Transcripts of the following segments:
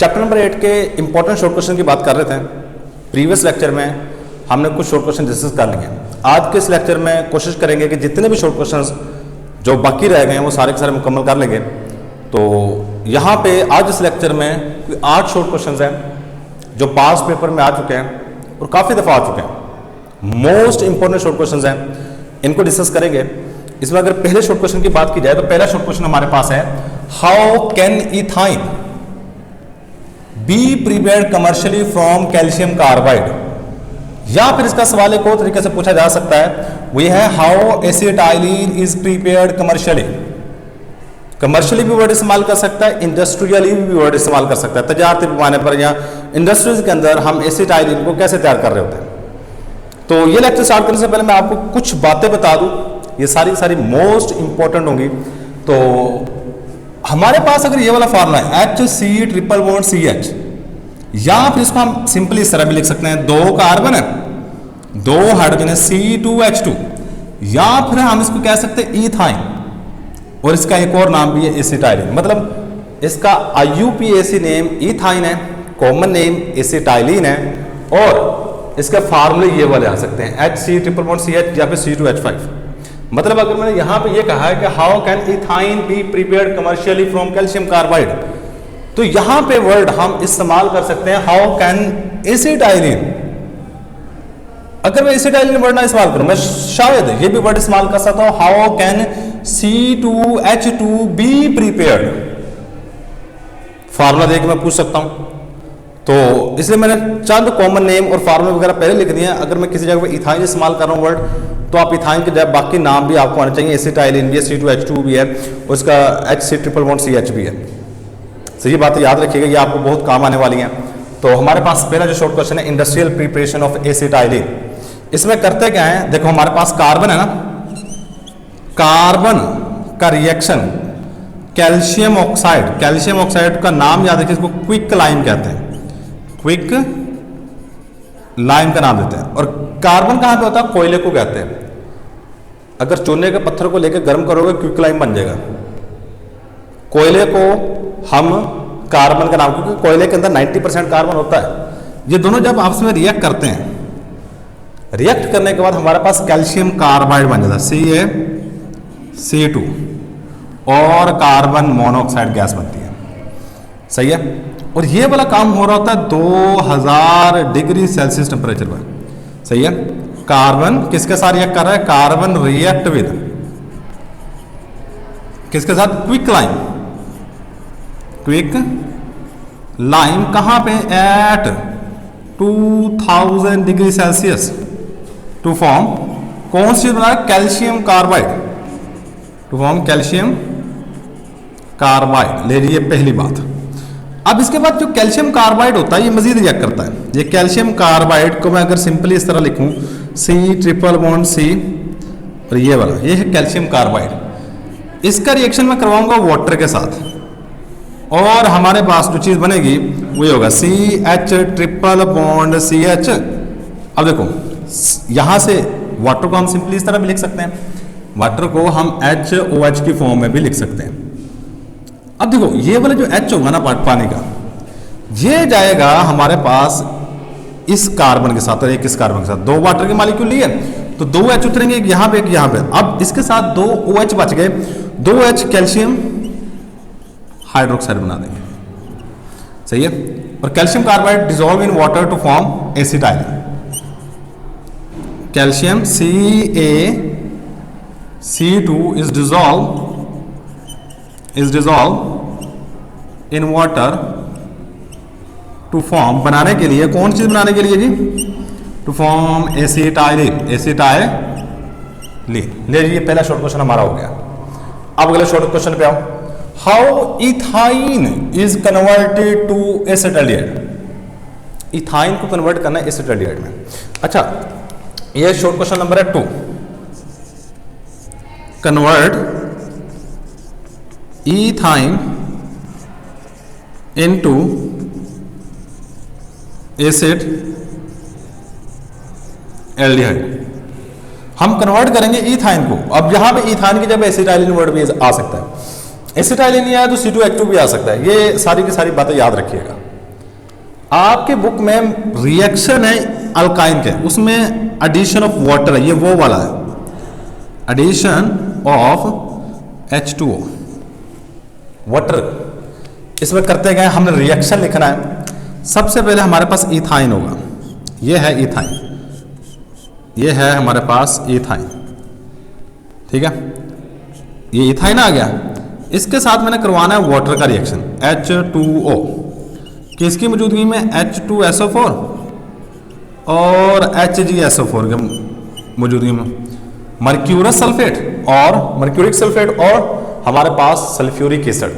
Chapter number 8 के important short question की बात कर रहे थे। प्रीवियस लेक्चर में हमने कुछ शॉर्ट क्वेश्चन डिस्कस कर लिए। आज के इस लेक्चर में कोशिश करेंगे कि जितने भी शॉर्ट क्वेश्चंस जो बाकी रह गए हैं वो सारे के सारे मुकम्मल कर लेंगे। तो यहाँ पे आज इस लेक्चर में 8 शॉर्ट क्वेश्चंस हैं जो पास पेपर में आ चुके हैं और काफ़ी दफ़ा आ चुके हैं। मोस्ट इंपॉर्टेंट शॉर्ट क्वेश्चंस हैं, इनको डिस्कस करेंगे। इसमें अगर पहले शॉर्ट क्वेश्चन की बात की जाए तो पहला शॉर्ट क्वेश्चन हमारे पास है, how can ethyne be prepared commercially from calcium carbide. या फिर इसका सवाल एक और तरीके से पूछा जा सकता है, वो है how acetylene is prepared commercially. Commercially भी वर्ड इस्तेमाल कर सकता है, इंडस्ट्रियली भी वर्ड इस्तेमाल कर सकता है। तजारती पैमाने पर या इंडस्ट्रीज के अंदर हम एसिटाइलिन को कैसे तैयार कर रहे होते हैं। तो ये लेक्चर स्टार्ट करने से पहले मैं आपको कुछ बातें बता दूं, ये सारी मोस्ट इंपॉर्टेंट होंगी। तो हमारे पास अगर ये वाला फार्मूला है HC∭CH, या फिर इसको हम सिंपली इस तरह भी लिख सकते हैं, 2 कार्बन है 2 हाइड्रोजन है C2H2, या फिर हम इसको कह सकते हैं इथाइन, और इसका एक और नाम भी है एसिटाइलिन। मतलब इसका IUPAC नेम इथाइन है, कॉमन नेम एसिटाइलिन है, और इसके फार्मूले ये वाले आ सकते हैं HC∭CH या फिर C2H5। मतलब अगर मैंने यहां पे ये कहा है कि how can ethyne be prepared commercially from calcium carbide, तो यहां पे वर्ड हम इस्तेमाल कर सकते हैं हाउ कैन एसिटाइलिन। अगर मैं एसिटाइलिन वर्ड ना इस्तेमाल करूं, मैं शायद ये भी वर्ड इस्तेमाल कर सकता हूं, how can C2H2 be prepared. Formula देख मैं पूछ सकता हूं। तो इसलिए मैंने चंद कॉमन नेम और फार्मूले वगैरह पहले लिख दिए हैं। अगर मैं किसी जगह पे इथाइन इस्तेमाल कर रहा हूँ वर्ड, तो आप इथाइन के जब बाकी नाम भी आपको आने चाहिए। एसिटाइलिन भी है, C2H2 भी है, और इसका HC∭CH भी है। तो ये बातें याद रखिएगा, ये आपको बहुत काम आने वाली हैं। तो हमारे पास पहला जो शॉर्ट क्वेश्चन है, इंडस्ट्रियल प्रिपरेशन ऑफ एसिटाइलिन। इसमें करते क्या है, देखो हमारे पास कार्बन है ना, कार्बन का रिएक्शन कैल्शियम ऑक्साइड का नाम याद रखिए, इसको क्विक लाइम कहते हैं, क्विक लाइम का नाम देते हैं। और कार्बन कहां पे होता है, कोयले को कहते हैं। अगर चूने के पत्थर को लेकर गर्म करोगे क्विक लाइम बन जाएगा। कोयले को हम कार्बन का नाम, क्योंकि कोयले के अंदर 90% कार्बन होता है। ये दोनों जब आपस में रिएक्ट करते हैं, रिएक्ट करने के बाद हमारे पास कैल्शियम कार्बाइड बन जाता है, CaC2, और कार्बन मोनोऑक्साइड गैस बनती है। सही है। और ये वाला काम हो रहा होता है 2000 डिग्री सेल्सियस टेम्परेचर पर। सही है। कार्बन किसके साथ रिएक्ट कर रहा है, कार्बन रिएक्ट विद किसके साथ, क्विक लाइम कहां पे, at 2000 degree Celsius to form कौन सी बना, calcium carbide, to form calcium carbide. ले लीजिए पहली बात। अब इसके बाद जो कैल्शियम कार्बाइड होता है ये मजीद रिएक्ट करता है। ये कैल्शियम कार्बाइड को मैं अगर सिंपली इस तरह लिखूं, C∭C, और ये वाला ये है कैल्शियम कार्बाइड। इसका रिएक्शन मैं करवाऊंगा वाटर के साथ, और हमारे पास जो चीज बनेगी वो होगा CH∭CH। अब देखो यहां से वाटर को हम सिंपली इस तरह भी लिख सकते हैं, वाटर को हम HOH की फॉर्म में भी लिख सकते हैं। अब देखो ये वाला जो H होगा ना पानी का, ये जाएगा हमारे पास इस कार्बन के साथ और एक इस कार्बन के साथ। 2 वाटर के मॉलिक्यूल लिए तो 2 H उतरेंगे, एक यहां पे एक यहां पे। अब इसके साथ 2 OH बच गए, 2 H कैल्शियम हाइड्रोक्साइड बना देंगे। सही है। और calcium carbide dissolve in water to form acetylene. कैल्शियम CaC2 is dissolve in water to form, बनाने के लिए कौन चीज बनाने के लिए जी, टू फॉर्म एसिटाइलिन। ले लीजिए पहला शॉर्ट क्वेश्चन हमारा हो गया। अब अगले शॉर्ट क्वेश्चन पे आओ, how ethyne is converted to acetaldehyde. Ethyne को कन्वर्ट करना है एसिटाल्डिहाइड में। अच्छा, ये शॉर्ट क्वेश्चन नंबर है 2। Convert ethyne into acid aldehyde. हम कन्वर्ट करेंगे इथाइन को। अब यहां पे इथाइन की जगह एसिटाइलिन वर्ड भी आ सकता है। एसिटाइलिन या तो C2H2 भी आ सकता है। ये सारी की सारी बातें याद रखिएगा। आपके बुक में रिएक्शन है अल्काइन के, उसमें एडिशन ऑफ वाटर है, ये वो वाला है, एडिशन ऑफ H2O वाटर। इसमें करते गए हमने रिएक्शन लिखना है। सबसे पहले हमारे पास इथाइन होगा, ये है इथाइन, ये है हमारे पास इथाइन, ठीक है, ये इथाइन आ गया। इसके साथ मैंने करवाना है वाटर का रिएक्शन H2O, किसकी मौजूदगी में, H2SO4 और HgSO4 के मौजूदगी में, मर्क्यूरस सल्फेट और मर्क्यूरिक सल्फेट और हमारे पास सल्फ्यूरिक एसिड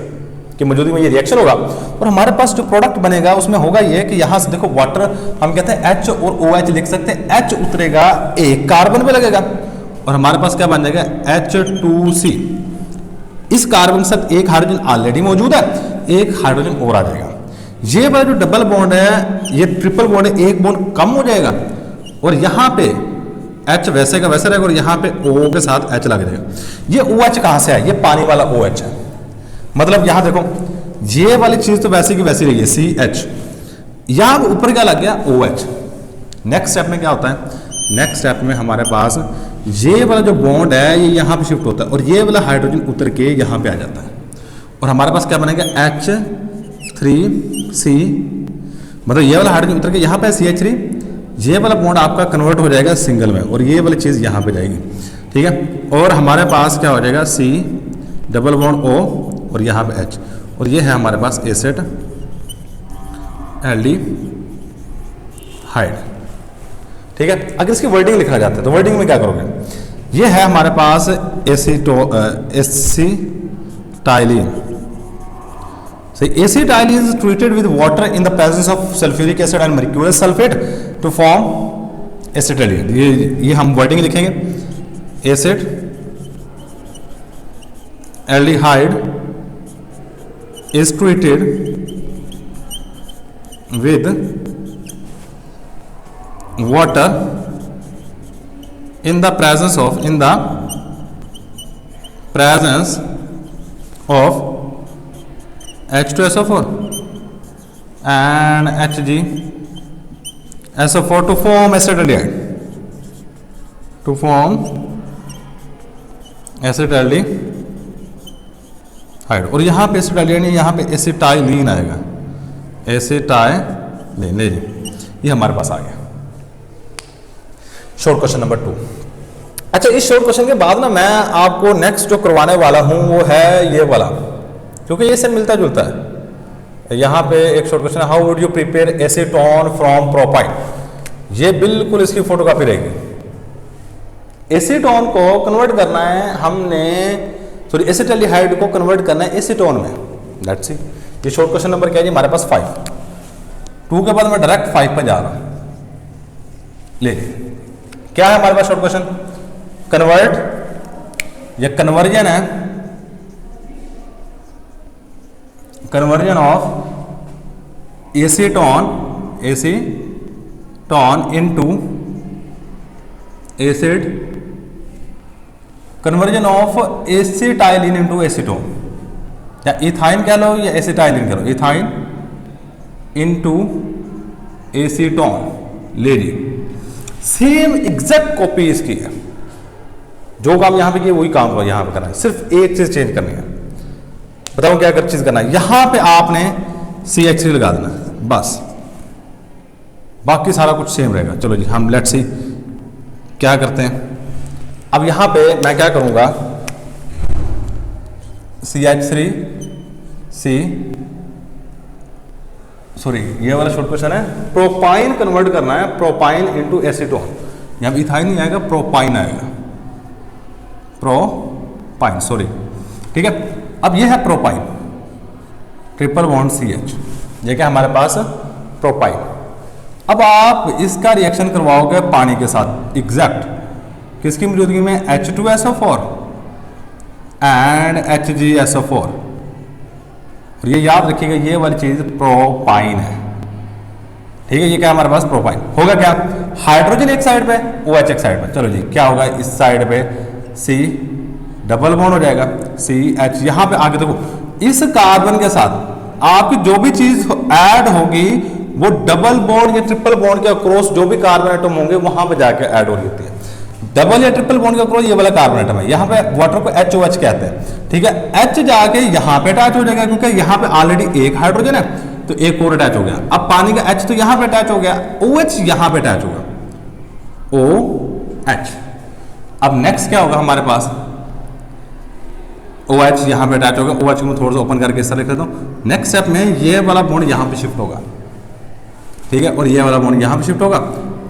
की मौजूदगी में ये रिएक्शन होगा। और हमारे पास जो प्रोडक्ट बनेगा उसमें होगा ये कि यहाँ से देखो वाटर हम कहते हैं H और OH लिख सकते हैं, H उतरेगा, एक कार्बन पे लगेगा और हमारे पास क्या बन जाएगा H2C। इस कार्बन के साथ एक हाइड्रोजन ऑलरेडी मौजूद है, एक हाइड्रोजन और आ जाएगा। ये वाला जो डबल बॉन्ड है, ये ट्रिपल बॉन्ड है, एक बॉन्ड कम हो जाएगा और यहाँ पे H वैसे का वैसे रहेगा और यहाँ पे O के साथ H लग जाएगा। ये OH कहाँ से है, ये पानी वाला OH है, मतलब यहाँ देखो ये वाली चीज तो वैसे की वैसी रही है CH, यहाँ ऊपर क्या लग गया OH। नेक्स्ट स्टेप में क्या होता है, नेक्स्ट स्टेप में हमारे पास ये वाला जो बॉन्ड है ये यहाँ पे शिफ्ट होता है और ये वाला हाइड्रोजन उतर के यहाँ पे आ जाता है और हमारे पास क्या बनेगा H3C, मतलब ये वाला हाइड्रोजन उतर के यहाँ पे CH3, ये वाला बॉन्ड आपका कन्वर्ट हो जाएगा सिंगल में और ये वाली चीज़ यहाँ पे जाएगी, ठीक है। और हमारे पास क्या हो जाएगा C डबल बॉन्ड O और यहाँ पे H और ये है हमारे पास एसिड एल्डिहाइड, ठीक है। अगर इसकी वर्डिंग लिखा जाता है तो वर्डिंग में क्या करोगे, ये है हमारे पास acetylene. So acetylene is treated with water in the presence of sulfuric acid and mercurous sulfate to form acetylene। ये हम वर्डिंग लिखेंगे, acid aldehyde is treated with water in the presence of H2SO4 and HgSO4 to form acetaldehyde, और यहाँ पे acetylene, यहाँ पे acetylene आएगा, acetylene, ये हमारे पास आ गया। Short question number 2। अच्छा, इस शॉर्ट क्वेश्चन के बाद ना मैं आपको नेक्स्ट जो करवाने वाला हूँ वो है ये वाला, क्योंकि ये सब मिलता जुलता है। यहाँ पे एक शॉर्ट क्वेश्चन है, how would you prepare acetone from propyne. ये बिल्कुल इसकी फोटोकॉपी रहेगी। एसीटोन को कन्वर्ट करना है हमने, सॉरी एसिटाल्डिहाइड को कन्वर्ट करना है एसीटोन में, लेट्स सी। ये शॉर्ट क्वेश्चन नंबर क्या है जी हमारे पास 5। 2 के बाद मैं डायरेक्ट 5 पर जा रहा हूँ। ले क्या है हमारे पास शॉर्ट क्वेश्चन, कन्वर्ट, ये कन्वर्जन है, conversion of acetone into acid, conversion of acetylene into acetone, या इथाइन कह लो या एसिटाइलिन कह लो, इथाइन इनटू एसीटोन। ले ली, सेम एग्जैक्ट कॉपी इसकी है, जो काम यहां पे किया वही काम यहां पे करना है, सिर्फ एक चीज चेंज करनी है। बताओ क्या कर चीज करना है, यहां पे आपने CH3 लगा देना है बस, बाकी सारा कुछ सेम रहेगा। चलो जी हम लेट्स सी क्या करते हैं। अब यहां पे मैं क्या करूंगा, CH3C, सॉरी ये वाला शॉर्ट क्वेश्चन है, प्रोपाइन कन्वर्ट करना है, प्रोपाइन इनटू एसीटोन। यहां इथाइन नहीं आएगा, प्रोपाइन आएगा, प्रोपाइन, सॉरी, ठीक है। अब ये है प्रोपाइन, ट्रिपल बॉन्ड CH, ये क्या हमारे पास प्रोपाइन। अब आप इसका रिएक्शन करवाओगे पानी के साथ, एग्जैक्ट किसकी मौजूदगी में, H2SO4 एंड HgSO4। और ये याद रखिएगा ये वाली चीज प्रोपाइन है, ठीक है। ये क्या हमारे पास प्रोपाइन होगा, क्या हाइड्रोजन एक साइड पे, OH एक साइड पे। चलो जी क्या होगा, इस साइड पे C डबल बॉन्ड हो जाएगा, CH। यहां पे आगे देखो, इस कार्बन के साथ आपकी जो भी चीज ऐड होगी वो डबल बॉन्ड या ट्रिपल बॉन्ड के अक्रॉस जो भी कार्बन एटम होंगे वहां पे जाके ऐड हो रही होती है। डबल या ट्रिपल बॉन्ड के अक्रॉस ये वाला कार्बन एटम है, यहाँ पे वाटर को HOH कहते हैं, ठीक है। H जाके यहाँ पे अटैच हो जाएगा क्योंकि यहाँ पे ऑलरेडी एक हाइड्रोजन है, तो एक और अटैच हो गया। अब पानी का H तो यहाँ पे अटैच हो गया, OH यहाँ पे अटैच होगा, OH। अब नेक्स्ट क्या होगा हमारे पास, OH यहाँ पे अटैच होगा, OH को मैं थोड़ा सा ओपन करके इस तरह लिख देता हूँ। नेक्स्ट स्टेप में ये वाला बॉन्ड यहाँ पे शिफ्ट होगा, ठीक है, और ये वाला बॉन्ड यहाँ पे शिफ्ट होगा,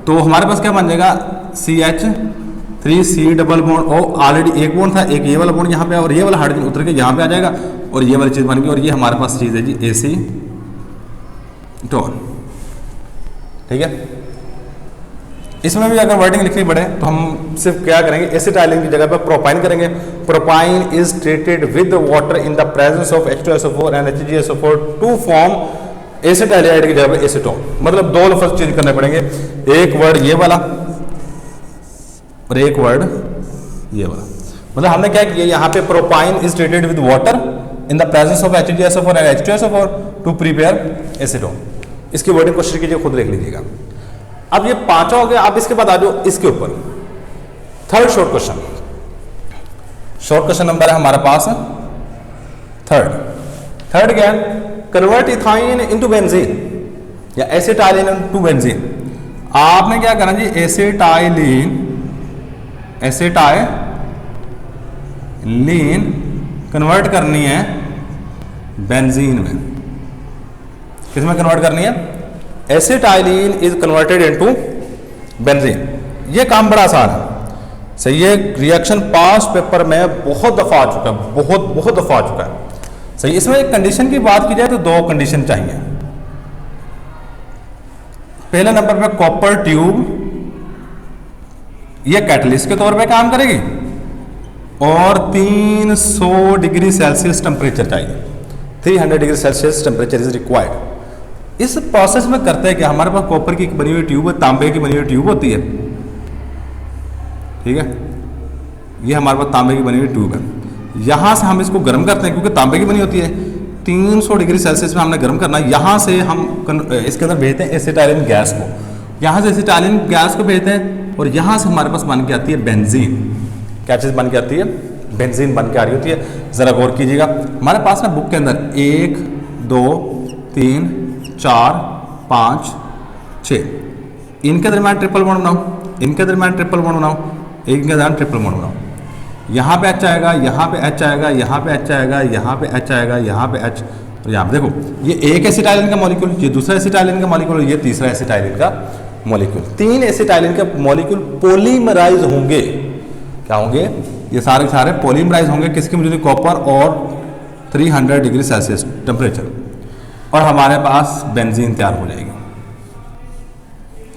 तो हमारे पास क्या बन जाएगा, CH3C डबल बॉन्ड, और ऑलरेडी एक बॉन्ड था, एक ये वाला बॉन्ड यहाँ पे, और ये वाला हाइड्रोजन उतर के यहाँ पे आ जाएगा, और ये वाली चीज़ बन गई, और ये हमारे पास चीज़ है जी एसीटोन, ठीक है। इसमें भी अगर वर्डिंग लिखनी पड़े तो हम सिर्फ क्या करेंगे, एसिटाइलिन की जगह पर प्रोपाइन करेंगे। Propyne is treated with water in the presence of H2SO4 and HgSO4 to form acetaldehyde की जगह पर एसीटोन। मतलब दो लफ्ज चेंज करने पड़ेंगे, एक वर्ड ये वाला और एक वर्ड ये वाला। मतलब हमने क्या किया, यहाँ पे propyne is treated with water in the presence of HgSO4 and H2SO4 to prepare acetone. इसकी वर्डिंग कोशिश कीजिए, खुद लिख लीजिएगा। अब ये पांचों हो गया, अब इसके बाद आ जाओ इसके ऊपर third short question. Short question number है हमारे पास थर्ड क्या है, कन्वर्ट इथाइन इनटू बेंजीन या एसिटाइलिन इनटू बेंजीन। आपने क्या करना जी, एसिटाइलिन कन्वर्ट करनी है बेंजीन में। किसमें कन्वर्ट करनी है, acetylene is converted into benzene. ये काम बड़ा आसान है, सही है। रिएक्शन पास्ट पेपर में बहुत दफा आ चुका है, बहुत दफा आ चुका है, सही। इसमें एक कंडीशन की बात की जाए तो दो कंडीशन चाहिए। पहले नंबर पे कॉपर ट्यूब, ये कैटलिस्ट के तौर पे काम करेगी, और 300 डिग्री सेल्सियस टेम्परेचर चाहिए, 300 degree Celsius temperature is required. इस प्रोसेस में करते हैं कि हमारे पास कॉपर की बनी हुई ट्यूब है, तांबे की बनी हुई ट्यूब होती है, ठीक है। ये हमारे पास तांबे की बनी हुई ट्यूब है, यहां से हम इसको गर्म करते हैं क्योंकि तांबे की बनी होती है। 300 डिग्री सेल्सियस में हमने गर्म करना है। यहां से हम इसके अंदर भेजते हैं एसिटाइलिन गैस को, यहां से एसिटाइलिन गैस को भेजते हैं, और यहां से हमारे पास बन के आती है बेंजीन। क्या चीज़ बन के आती है, बेंजीन बन के आ रही होती है। ज़रा गौर कीजिएगा, हमारे पास ना बुक के अंदर 1 2 3 4 5 6 इनके दरमियान ट्रिपल बॉन्ड बनाओ, इनके दरमियान ट्रिपल बॉन्ड बनाओ, इनके दरमियान ट्रिपल बॉन्ड बनाओ। यहाँ पे H आएगा, यहाँ पे H आएगा, यहाँ पे H आएगा, यहाँ पे H आएगा, यहाँ पे H, और यहाँ पे देखो ये एक एसिटाइलिन का मॉलिक्यूल, ये दूसरा एसिटाइलिन का मॉलिक्यूल, ये तीसरा एसिटाइलिन का मॉलिक्यूल। 3 एसिटाइलिन के मॉलिक्यूल पॉलीमराइज होंगे। क्या होंगे, ये सारे सारे पॉलीमराइज होंगे, किसकी मौजूदगी, कॉपर और 300 डिग्री सेल्सियस टेम्परेचर, और हमारे पास बेंजीन तैयार हो जाएगी।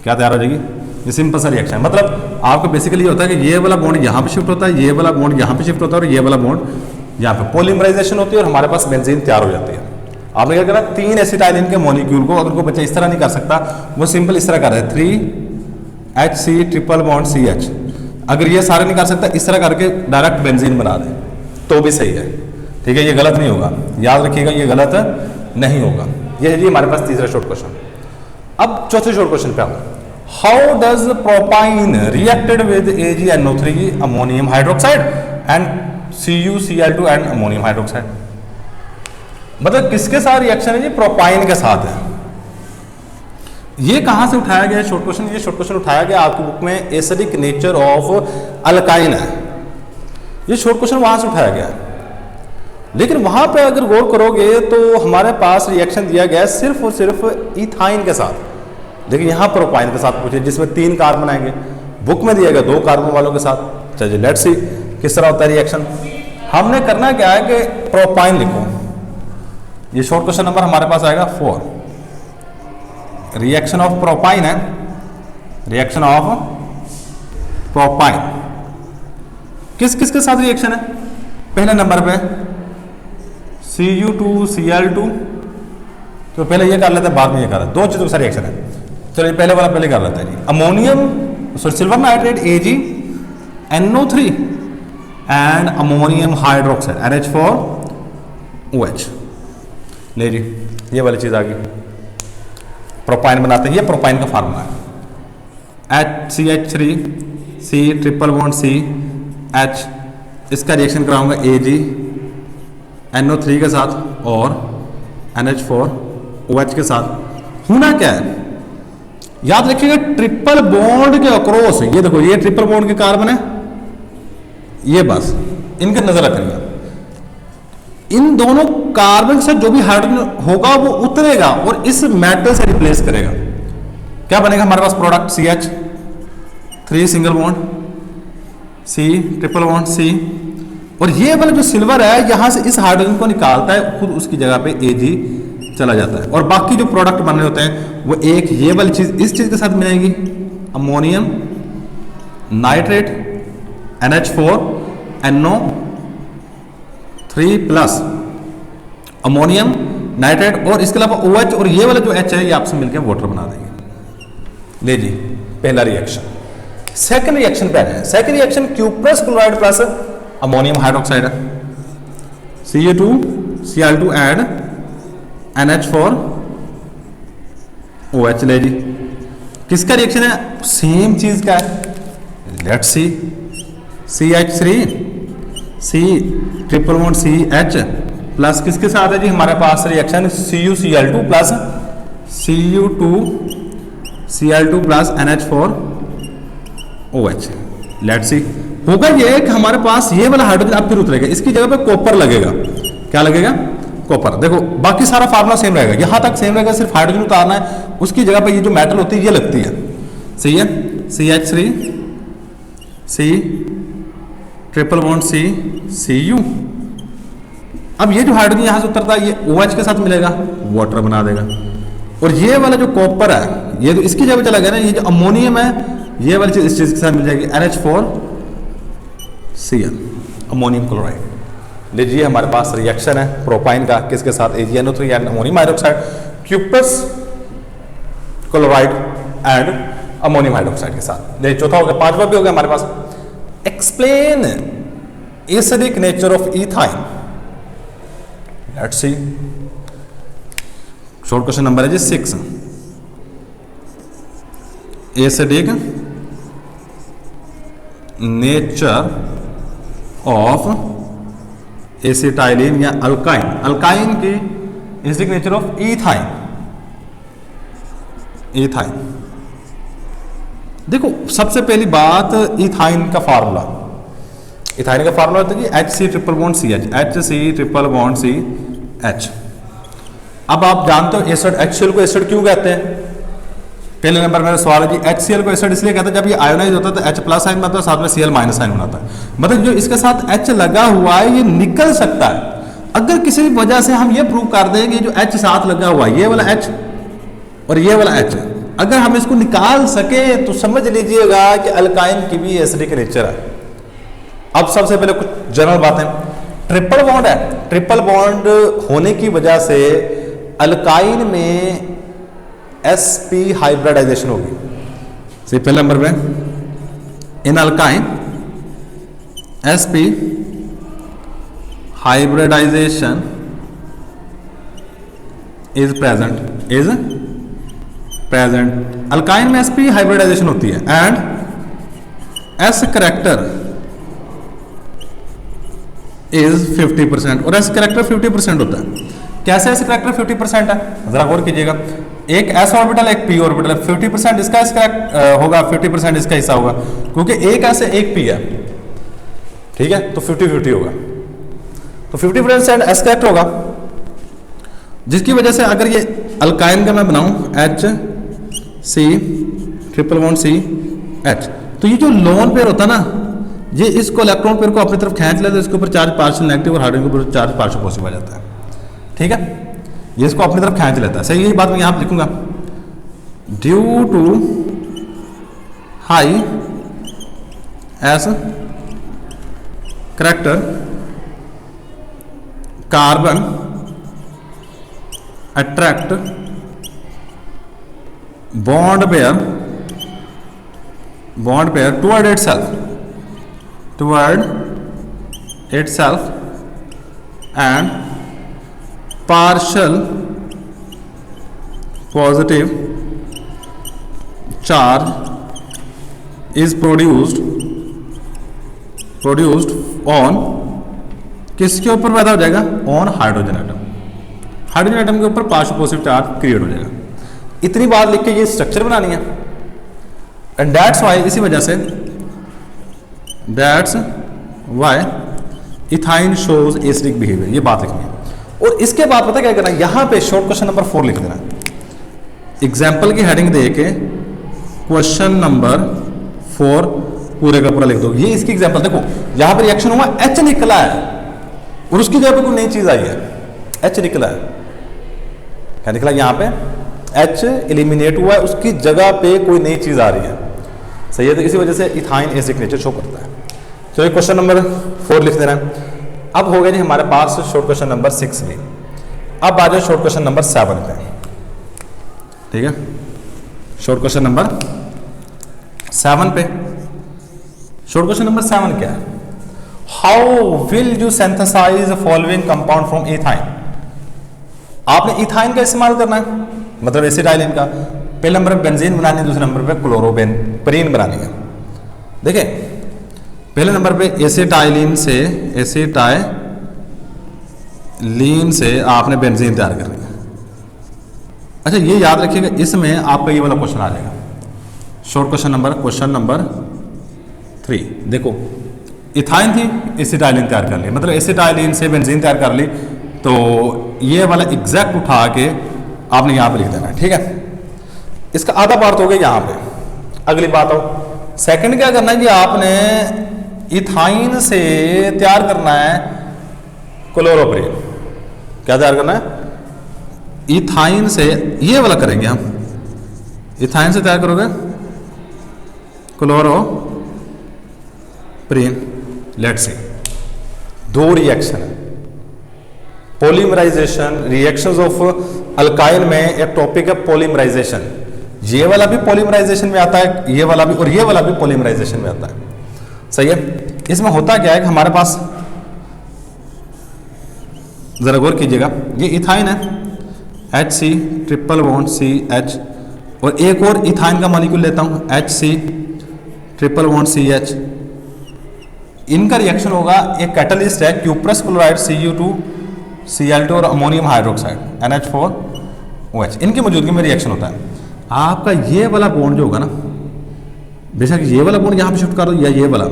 क्या तैयार हो जाएगी, ये सिंपल सा रिएक्शन। मतलब आपको बेसिकली ये होता है कि ये वाला बॉन्ड यहाँ पे शिफ्ट होता है, ये वाला बॉन्ड यहाँ पे शिफ्ट होता है, और ये वाला बॉन्ड यहाँ पे पॉलीमराइजेशन होती है, और हमारे पास बेंजीन तैयार हो जाती है। आपने क्या करना, 3 एसिटाइलिन के मॉलिक्यूल को, अगर कोई बच्चा इस तरह नहीं कर सकता, वो सिंपल इस तरह कर रहा है, 3HC ट्रिपल बॉन्ड CH। अगर ये सारे नहीं कर सकता, इस तरह करके डायरेक्ट बेंजीन बना दे तो भी सही है, ठीक है। ये गलत नहीं होगा, याद रखिएगा, ये गलत नहीं होगा। ये है जी हमारे पास तीसरा शॉर्ट क्वेश्चन। अब चौथे शॉर्ट क्वेश्चन पे आओ। How does propyne reacted with AgNO3 ammonium hydroxide and CuCl2 and ammonium hydroxide. मतलब किसके साथ रिएक्शन है जी, प्रोपाइन के साथ है। ये कहां से उठाया गया शॉर्ट क्वेश्चन, ये शॉर्ट क्वेश्चन उठाया गया आपकी बुक में एसिडिक नेचर ऑफ अल्काइन है, ये शॉर्ट क्वेश्चन वहां से उठाया गया। लेकिन वहां पे अगर गौर करोगे तो हमारे पास रिएक्शन दिया गया सिर्फ और सिर्फ इथाइन के साथ, लेकिन यहाँ प्रोपाइन के साथ पूछे जिसमें 3 कार्बन आएंगे। बुक में दिया गया 2 कार्बन वालों के साथ। चलिए लेट्स सी किस तरह होता है रिएक्शन। हमने करना क्या है कि प्रोपाइन लिखो, ये शॉर्ट क्वेश्चन नंबर हमारे पास आएगा 4। रिएक्शन ऑफ प्रोपाइन है, रिएक्शन ऑफ प्रोपाइन किस किस के साथ रिएक्शन है। पहले नंबर पे Cu2Cl2, तो पहले ये कर लेते हैं, बाद में ये कर लेते हैं, 2 चीजों के साथ रिएक्शन है। चलिए पहले वाला पहले कर लेते हैं। Ammonium silver nitrate AgNO3 and ammonium hydroxide NH4OH। ले जी ये वाली चीज आ गई। प्रोपाइन बनाते हैं, ये प्रोपाइन का फार्मूला है। HCH3 C triple bond C H, इसका रिएक्शन कराऊंगा AgNO3 के साथ और NH4OH के साथ। होना क्या है, याद रखिएगा ट्रिपल बॉन्ड के अक्रॉस, ये देखो ये ट्रिपल बॉन्ड के कार्बन है, ये बस इनके नजर रखिएगा, इन दोनों कार्बन से जो भी हाइड्रोजन होगा वो उतरेगा और इस मेटल से रिप्लेस करेगा। क्या बनेगा हमारे पास product CH3 single bond C triple bond C, और ये वाला जो सिल्वर है यहां से इस हाइड्रोजन को निकालता है, खुद उसकी जगह पे Ag चला जाता है, और बाकी जो प्रोडक्ट बन रहे होते हैं वो एक ये वाली चीज इस चीज के साथ मिलेगी, ammonium nitrate NH4NO3 plus ammonium nitrate, और इसके अलावा OH, और ये वाला जो H है ये आपसे मिलकर वाटर बना देंगे। ले जी पहला रिएक्शन। सेकंड रिएक्शन पे है, second reaction cuprous chloride plus ammonium hydroxide है, Ca2Cl2 ऐड NH4OH। ले जी किसका रिएक्शन है, सेम चीज का है, let's see CH3 C triple bond CH plus किसके साथ है जी हमारे पास reaction CuCl2 plus Cu2Cl2 plus NH4OH। Let's see होगा ये कि हमारे पास ये वाला हाइड्रोजन अब फिर उतरेगा, इसकी जगह पे कॉपर लगेगा। क्या लगेगा, कॉपर। देखो बाकी सारा फार्मूला सेम रहेगा, यहां तक सेम रहेगा, सिर्फ हाइड्रोजन उतारना है, उसकी जगह पे ये जो मेटल होती है ये लगती है। सही है, CH3 C triple bond C Cu। अब ये जो हाइड्रोजन यहां से उतरता है ये OH के साथ मिलेगा, वाटर बना देगा, और ये वाला जो कॉपर है ये तो इसकी जगह चला गया ना, ये जो अमोनियम है ये वाली चीज इस चीज के साथ मिल जाएगी, NH4Cl अमोनियम क्लोराइड। लीजिए हमारे पास रिएक्शन है प्रोपाइन का, किसके साथ, AgNO3 and ammonium hydroxide, cuprous chloride and ammonium hydroxide के साथ। देखिए चौथा हो गया, पांचवा भी हो गया हमारे पास। Explain acidic nature of ethyne. Let's see, short question number है जी 6। एसिडिक नेचर ऑफ एसिटाइलिन या अल्काइन, अल्काइन की acidic nature of ethyne. Ethyne देखो सबसे पहली बात, इथाइन का फार्मूला, इथाइन का फार्मूला होता है कि HC triple bond CH, HC triple bond CH। अब आप जानते हो एसिड, HCl को एसिड क्यों कहते हैं। पहले नंबर मेरा सवाल है जी, HCl को एसिड इसलिए कहते हैं जब ये आयोनाइज होता है तो H प्लस आयन बनता है, साथ में Cl माइनस आयन बनाता है। मतलब जो इसके साथ H लगा हुआ है ये निकल सकता है। अगर किसी भी वजह से हम ये प्रूव कर दें कि जो H साथ लगा हुआ है ये वाला H और ये वाला H, अगर हम इसको निकाल सके तो समझ लीजिएगा कि अल्काइन की भी एसिडिक नेचर है। अब सबसे पहले कुछ जनरल बातें, ट्रिपल बॉन्ड है, ट्रिपल बॉन्ड होने की वजह से अल्काइन में sp हाइब्रिडाइजेशन होगी। सही, पहले नंबर पे in alkyne sp hybridization is present, alkyne में sp हाइब्रिडाइजेशन होती है एंड s करेक्टर इज 50%, और s करेक्टर 50% होता है। कैसे s करेक्टर 50% है, जरा गौर कीजिएगा, एक s ऑर्बिटल एक p ऑर्बिटल है, 50% इसका होगा, 50% इसका हिस्सा होगा, क्योंकि एक s है एक p है, ठीक है, तो 50-50 होगा, तो 50% s करेक्ट होगा, जिसकी वजह से अगर ये अल्काइन का मैं बनाऊं HC ट्रिपल बॉन्ड CH, तो ये जो लोन पेयर होता है ना, ये इसको इलेक्ट्रॉन पेयर को अपनी तरफ खींच लेता है, इसके ऊपर चार्ज पार्शियल नेगेटिव और हाइड्रोजन के ऊपर चार्ज पार्शियल पॉजिटिव आ जाता है। ठीक है, ये इसको अपनी तरफ खींच लेता है। सही, यही बात मैं यहां पर लिखूंगा, due to high s character carbon attract bond pair toward itself and partial positive charge is produced on, किसके ऊपर पैदा हो जाएगा? On hydrogen atom. Hydrogen atom के ऊपर पार्शियल पॉजिटिव चार्ज क्रिएट हो जाएगा। इतनी बात लिख के ये स्ट्रक्चर बनानी है। एंड दैट्स वाई, इसी वजह से that's why ethyne shows acidic behaviour, ये बात लिखनी है। और इसके बाद पता क्या करना है, यहां पे शॉर्ट क्वेश्चन नंबर 4 लिख देना। एग्जाम्पल की हेडिंग दे के क्वेश्चन नंबर 4 पूरे का पूरा लिख दो। ये इसकी एग्जाम्पल देखो, यहां पर रिएक्शन हुआ, H निकला है और उसकी जगह पे कोई नई चीज आई है। H निकला है, क्या निकला? यहां पे H एलिमिनेट हुआ है, उसकी जगह पे कोई नई चीज आ रही है। सही है, तो इसी वजह से इथाइन एसिडिक नेचर शो करता है। चलिए क्वेश्चन नंबर 4 लिख देना है। अब हो गया जी हमारे पास शॉर्ट क्वेश्चन नंबर 6 भी। अब आ जाए शॉर्ट क्वेश्चन नंबर 7 पे। ठीक है, शॉर्ट क्वेश्चन नंबर 7 पे। शॉर्ट क्वेश्चन नंबर 7 क्या है? How will you synthesise following compound from ethyne. आपने इथाइन का इस्तेमाल करना है, मतलब एसिटाइलिन का। पहले नंबर पे बेंजीन बनानी है, दूसरे नंबर पे क्लोरोपेरीन बनानी है। देखिए पहले नंबर पे एसिटाइलिन से आपने बेंजीन तैयार करनी है। अच्छा ये याद रखिएगा, इसमें आपका ये वाला क्वेश्चन आ जाएगा। Short question number 3। देखो इथाइन थी, एसिटाइलिन तैयार कर ली, मतलब एसिटाइलिन से बेंजीन तैयार कर ली, तो ये वाला एग्जैक्ट उठा के आपने यहाँ पे लिख देना है। ठीक है, इसका आधा पार्ट हो गया यहाँ पे। अगली बात आओ, सेकंड क्या करना है कि आपने इथाइन से तैयार करना है क्लोरोपेरीन। क्या तैयार करना है? इथाइन से, ये वाला करेंगे हम। इथाइन से तैयार करोगे क्लोरोपेरीन। लेट्स सी, 2 रिएक्शन है, पॉलीमराइजेशन, रिएक्शंस ऑफ अल्काइल में एक टॉपिक है पॉलीमराइजेशन। ये वाला भी पॉलीमराइजेशन में आता है, ये वाला भी, और ये वाला भी पॉलीमराइजेशन में आता है। सही है, इसमें होता क्या है कि हमारे पास, जरा गौर कीजिएगा, ये इथाइन है, HC ट्रिपल बॉन्ड CH, और एक और इथाइन का मॉलिक्यूल लेता हूं HC ट्रिपल बॉन्ड CH। इनका रिएक्शन होगा, एक कैटलिस्ट है क्यूप्रस क्लोराइड Cu2Cl2 और अमोनियम हाइड्रोक्साइड NH4OH, इनकी मौजूदगी में रिएक्शन होता है। आपका ये वाला बॉन्ड जो होगा ना, बेशक ये वाला बॉन्ड यहाँ पे शिफ्ट कर दो या ये वाला,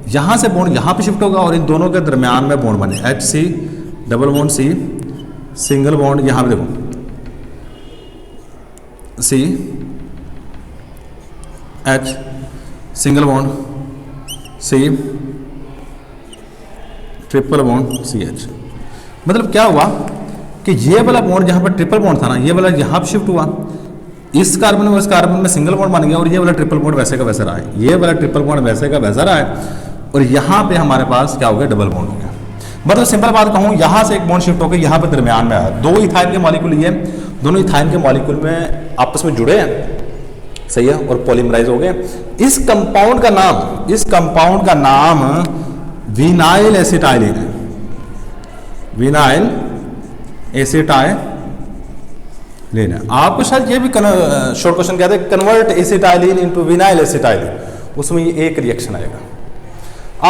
यहाँ से बॉन्ड यहाँ पे शिफ्ट होगा और इन दोनों के दरमियान में बॉन्ड बने, HC double bond C single bond, यहाँ पे देखो C H single bond C triple bond CH। मतलब क्या हुआ कि ये वाला बॉन्ड जहाँ पर ट्रिपल बॉन्ड था ना, ये वाला यहाँ पे शिफ्ट हुआ, इस कार्बन में, इस कार्बन में सिंगल बॉन्ड बन गया, और ये वाला ट्रिपल बॉन्ड वैसे का वैसा रहा है, ये वाला ट्रिपल बॉन्ड वैसे का वैसा रहा है, और यहाँ पे हमारे पास क्या हो गया? डबल बॉन्ड हो गया। मतलब सिंपल बात कहूँ, यहाँ से एक बॉन्ड शिफ्ट होकर यहाँ पे दरमियान में आया। 2 इथाइन के मॉलिक्यूल, ये दोनों इथाइन के मॉलिक्यूल में आपस में जुड़े हैं, सही है, और पॉलीमराइज हो गए। इस कंपाउंड का नाम विनाइल एसिटाइलिन है। विनाइल एसिटाइलिन है। आपको शायद ये भी शॉर्ट क्वेश्चन कहते हैं, convert acetylene into vinyl acetylene, उसमें ये एक रिएक्शन आएगा।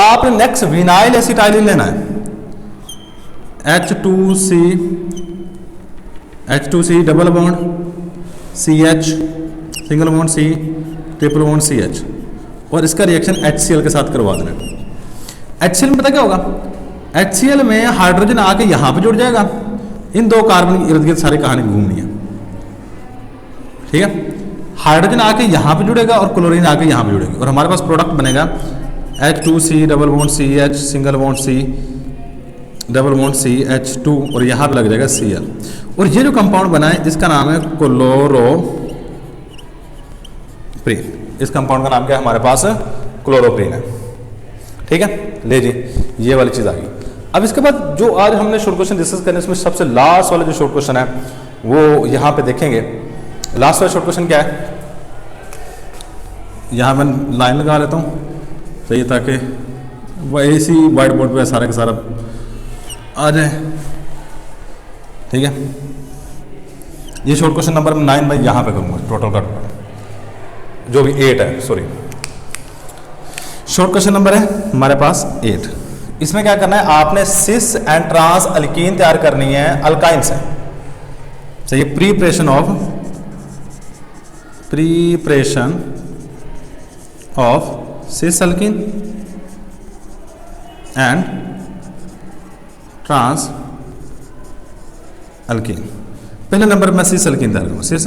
आपने नेक्स्ट विनाइल एसिटाइलिन लेना है, H2C double bond CH single bond C triple bond CH, और इसका रिएक्शन HCl के साथ करवा देना। HCl में पता क्या होगा? HCl में हाइड्रोजन आके यहाँ पे जुड़ जाएगा, इन 2 कार्बन के इर्द गिर्द सारी कहानी घूमनी है। ठीक है, हाइड्रोजन आके यहाँ पे जुड़ेगा और क्लोरीन आके यहाँ पे जुड़ेगी, और हमारे पास प्रोडक्ट बनेगा H2C double bond CH single bond C double bond CH2, और यहाँ पे लग जाएगा Cl। और ये जो कंपाउंड बना है इसका नाम है क्लोरोप्रीन। इस कंपाउंड का नाम क्या है हमारे पास? क्लोरोप्रीन है। ठीक है, ले जी, ये वाली चीज़ आ गई। अब इसके बाद जो आज हमने शॉर्ट क्वेश्चन डिस्कस करने, उसमें सबसे लास्ट वाला जो शॉर्ट क्वेश्चन है वो यहाँ पे देखेंगे। लास्ट वाला शॉर्ट क्वेश्चन क्या है? यहाँ मैं लाइन लगा लेता हूँ, सही, ताकि वैसी वाइट बोर्ड पे सारा का सारा आ जाए। ठीक है, ये शॉर्ट क्वेश्चन नंबर 9 मैं यहाँ पे करूँगा टोटल का। जो भी 8 है, सॉरी शॉर्ट क्वेश्चन नंबर है हमारे पास 8। इसमें क्या करना है, आपने सिस एंड ट्रांस अल्कीन तैयार करनी है अल्काइन से। सही, preparation of cis alkene and trans alkene. पहले नंबर में सिस अल्कीन तैयार करूँ, सिस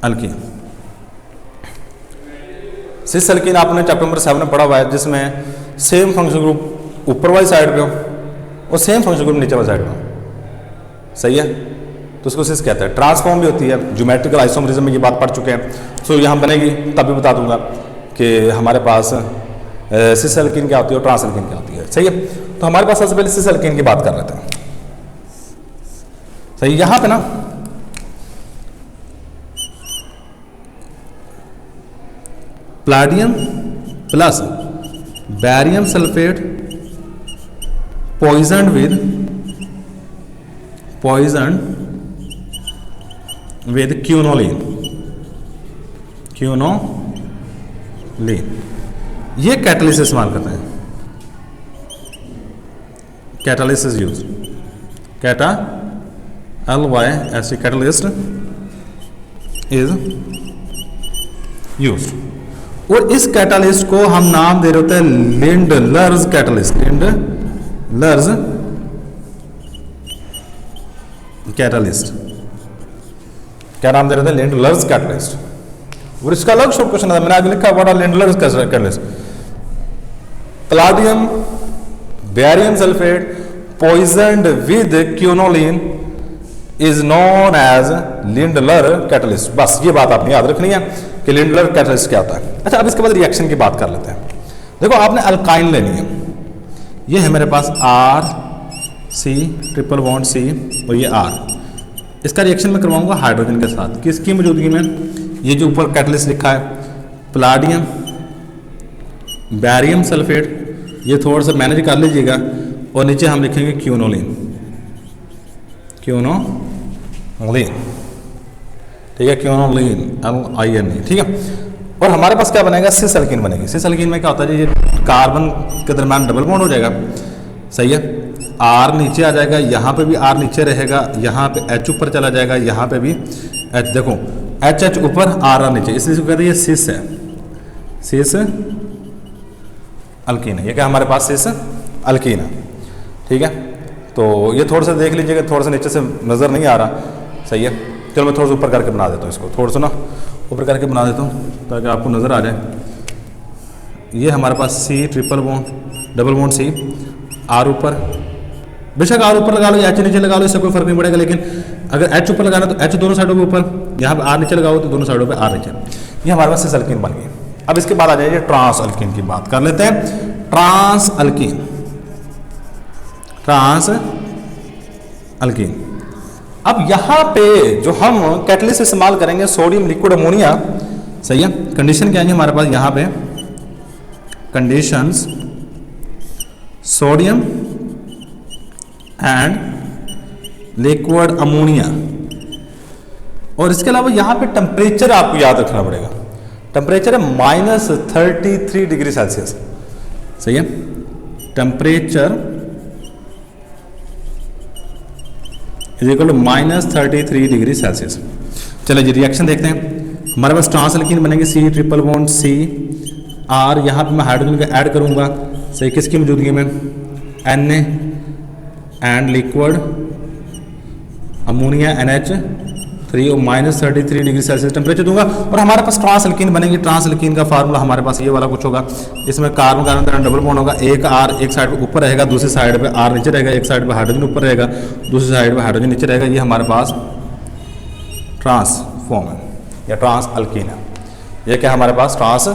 अल्कीन। सिस अल्कीन आपने चैप्टर नंबर 7 में पढ़ा हुआ है, जिसमें सेम फंक्शन ग्रुप ऊपर वाली साइड पे हो और सेम फंक्शन ग्रुप नीचे वाली साइड पे हो। सही है, तो उसको सिस कहते हैं। ट्रांसफॉर्म भी होती है, ज्योमेट्रिकल आइसोमरिज्म में ये बात पढ़ चुके हैं। सो यहाँ बनेगी तब भी बता दूंगा कि हमारे पास सिस अल्कीन क्या होती है और ट्रांस अल्कीन क्या होती है। सही है, तो हमारे पास सबसे पहले सिस अल्कीन की बात कर लेते हैं। सही, यहाँ पे ना platinum plus barium sulphate poison with quinoline, ये कैटलिस्ट इस्तेमाल करते हैं। Catalyst use, LYST catalyst is use. और इस कैटलिस्ट को हम नाम दे रहे होते हैं लिंडलर्स कैटलिस्ट, लिंडलर्स कैटलिस्ट। क्या नाम दे रहे थे, लिंडलर्स कैटलिस्ट। और इसका अलग शॉर्ट क्वेश्चन है, मैंने आगे लिखा what are Lindlar's catalyst. Platinum barium sulphate poisoned with quinoline is known as Lindlar catalyst. बस ये बात आपने याद रखनी है कि लिंडलर कैटलिस्ट क्या होता है। अच्छा, अब इसके बाद रिएक्शन की बात कर लेते हैं। देखो, आपने अल्काइन लेनी है। ये है मेरे पास RC ट्रिपल बॉन्ड C और ये R। इसका रिएक्शन मैं करवाऊंगा हाइड्रोजन के साथ। किसकी मौजूदगी में, ये जो ऊपर कैटलिस्ट लिखा है प्लाटियम बैरियम सल्फेट, ये थोड़ा सा मैनेज कर लीजिएगा। और नीचे हम लिखेंगे क्यूनोलिन, ठीक है, क्यूनोलिन LINE, ठीक है। और हमारे पास क्या बनेगा, सिस अल्कीन बनेगी। सिस अल्कीन में क्या होता है, ये कार्बन के दरम्यान डबल बॉन्ड हो जाएगा। सही है, R नीचे आ जाएगा, यहाँ पे भी R नीचे रहेगा, यहाँ पे H ऊपर चला जाएगा, यहाँ पे भी H। देखो H ऊपर R नीचे, इसलिए इसको कहते हैं ये सिस है, सिस अल्कीन है। ये क्या हमारे पास सिस अल्कीन है, ठीक है। तो ये थोड़ा सा देख लीजिएगा, थोड़ा सा नीचे से नज़र नहीं आ रहा। सही है, चलो मैं थोड़ा सा ऊपर करके बना देता हूँ इसको, थोड़ा सा ना ऊपर करके बना देता हूँ ताकि आपको नज़र आ जाए। ये हमारे पास C triple bond double bond C, R ऊपर, बेशक R ऊपर लगा लो या H नीचे लगा लो, इससे कोई फर्क नहीं पड़ेगा। लेकिन अगर H ऊपर लगाना तो H दोनों साइडों पे ऊपर, यहाँ पे R नीचे लगाओ तो दोनों साइडों पे R नीचे। ये हमारे पास सिस अल्कीन बन गई। अब इसके बाद आ जाइए ट्रांस अल्कीन की बात कर लेते हैं। Trans alkene, trans alkene. अब यहाँ पे जो हम कैटलिस्ट इस्तेमाल करेंगे सोडियम लिक्विड अमोनिया। सही है, कंडीशन क्या है हमारे पास यहाँ पे, conditions sodium and liquid ammonia. और इसके अलावा यहाँ पे टेम्परेचर आपको याद रखना पड़ेगा। टेम्परेचर है -33 डिग्री सेल्सियस। सही है, temperature is equal to -33 degree Celsius. चलिए जी रिएक्शन देखते हैं। हमारे पास ट्रांस अल्कीन बनेंगे C triple bond C R, यहाँ पे मैं हाइड्रोजन का ऐड करूँगा। सही, किसकी मौजूदगी में, Na and liquid ammonia NH3 और -33 डिग्री सेल्सियस टेम्परेचर दूंगा। और हमारे पास ट्रांस अल्कीन बनेगी। ट्रांस अल्कीन का फार्मूला हमारे पास ये वाला कुछ होगा। इसमें कार्बन कार्बन डबल बॉन्ड होगा, एक R एक साइड पे ऊपर रहेगा, दूसरी साइड पे R नीचे रहेगा, एक साइड पे हाइड्रोजन ऊपर रहेगा, दूसरी साइड पे हाइड्रोजन नीचे रहेगा। ये हमारे पास ट्रांस फॉर्म है या ट्रांस अल्कीन है। ये क्या हमारे पास ट्रांस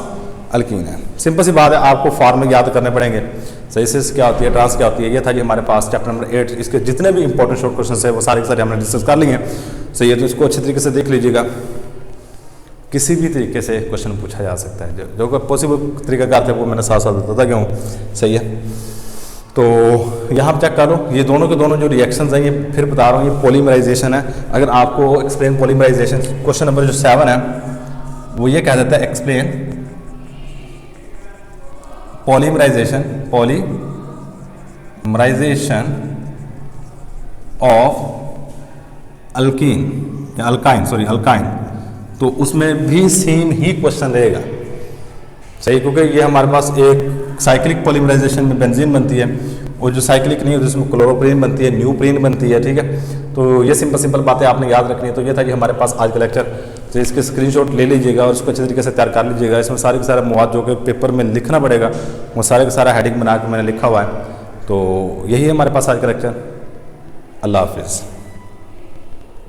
अल्कीन है। सिंपल सी बात है, आपको फार्मूले याद करने पड़ेंगे। सही, सिस क्या होती है, ट्रांस क्या होती है। ये था जी हमारे पास चैप्टर नंबर 8। इसके जितने भी इंपॉर्टेंट शॉर्ट क्वेश्चन है वो सारे के सारे हमने डिस्कस कर लिए हैं। सही है, तो इसको अच्छे तरीके से देख लीजिएगा। किसी भी तरीके से क्वेश्चन पूछा जा सकता है, जो पॉसिबल तरीका का है वो मैंने साथ साथ बताता क्यों। सही है, तो यहाँ चेक करो, ये दोनों के दोनों जो रिएक्शंस हैं, ये फिर बता रहा हूँ, ये पॉलीमराइजेशन है। अगर आपको एक्सप्लेन पॉलीमराइजेशन क्वेश्चन नंबर जो 7 है वो ये कह देता है एक्सप्लेन पॉलीमराइजेशन ऑफ अल्काइन, तो उसमें भी सेम ही क्वेश्चन रहेगा। सही, क्योंकि ये हमारे पास एक साइक्लिक पॉलीमराइजेशन में बेंजीन बनती है, और जो साइक्लिक नहीं होती उसमें क्लोरोप्रीन बनती है, न्यूप्रीन बनती है। ठीक है, तो ये सिंपल बातें आपने याद रखनी है। तो ये था कि हमारे पास आज का लेक्चर, तो इसके स्क्रीनशॉट ले लीजिएगा और उसको अच्छे तरीके से तैयार कर लीजिएगा। इसमें सारे के सारा मवाद जो कि पेपर में लिखना पड़ेगा, वो सारे का सारा हेडिंग बना के मैंने लिखा हुआ है। तो यही है हमारे पास आज का लेक्चर। अल्लाह हाफिज़।